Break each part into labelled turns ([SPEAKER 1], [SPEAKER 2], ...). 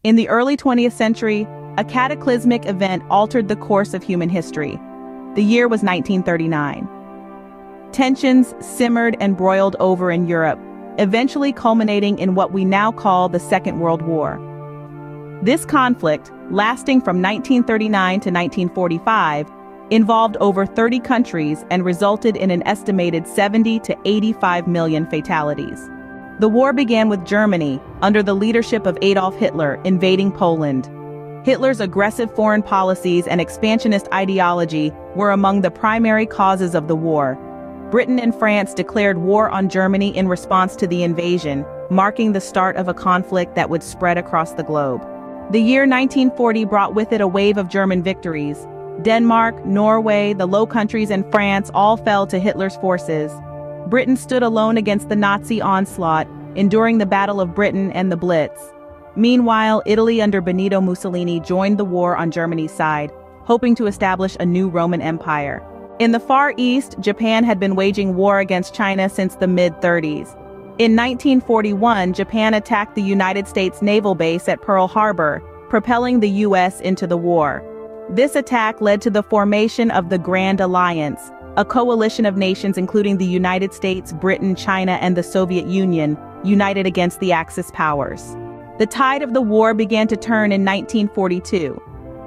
[SPEAKER 1] In the early 20th century, a cataclysmic event altered the course of human history. The year was 1939. Tensions simmered and broiled over in Europe, eventually culminating in what we now call the Second World War. This conflict, lasting from 1939 to 1945, involved over 30 countries and resulted in an estimated 70 to 85 million fatalities. The war began with Germany, under the leadership of Adolf Hitler, invading Poland. Hitler's aggressive foreign policies and expansionist ideology were among the primary causes of the war. Britain and France declared war on Germany in response to the invasion, marking the start of a conflict that would spread across the globe. The year 1940 brought with it a wave of German victories. Denmark, Norway, the Low Countries, and France all fell to Hitler's forces. Britain stood alone against the Nazi onslaught, enduring the Battle of Britain and the Blitz. Meanwhile, Italy under Benito Mussolini joined the war on Germany's side, hoping to establish a new Roman Empire. In the Far East, Japan had been waging war against China since the mid-30s. In 1941, Japan attacked the United States naval base at Pearl Harbor, propelling the U.S. into the war. This attack led to the formation of the Grand Alliance, a coalition of nations including the United States, Britain, China, and the Soviet Union, united against the Axis powers. The tide of the war began to turn in 1942.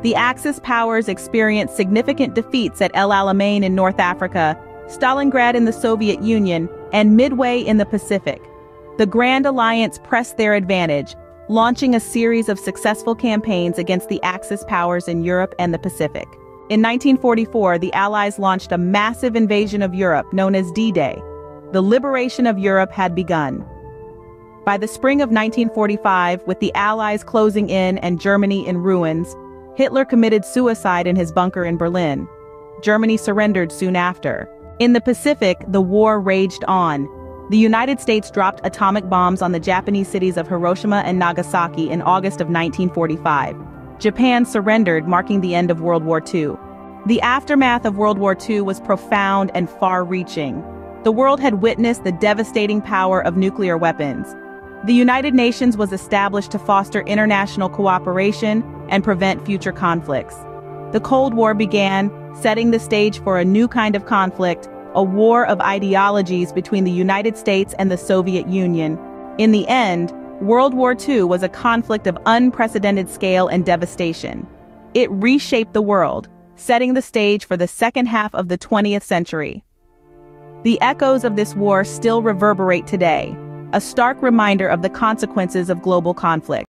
[SPEAKER 1] The Axis powers experienced significant defeats at El Alamein in North Africa, Stalingrad in the Soviet Union, and Midway in the Pacific. The Grand Alliance pressed their advantage, launching a series of successful campaigns against the Axis powers in Europe and the Pacific. In 1944, the Allies launched a massive invasion of Europe known as D-Day. The liberation of Europe had begun. By the spring of 1945, with the Allies closing in and Germany in ruins, Hitler committed suicide in his bunker in Berlin. Germany surrendered soon after. In the Pacific, the war raged on. The United States dropped atomic bombs on the Japanese cities of Hiroshima and Nagasaki in August of 1945. Japan surrendered, marking the end of World War II. The aftermath of World War II was profound and far-reaching. The world had witnessed the devastating power of nuclear weapons. The United Nations was established to foster international cooperation and prevent future conflicts. The Cold War began, setting the stage for a new kind of conflict, a war of ideologies between the United States and the Soviet Union. In the end, World War II was a conflict of unprecedented scale and devastation. It reshaped the world, setting the stage for the second half of the 20th century. The echoes of this war still reverberate today, a stark reminder of the consequences of global conflict.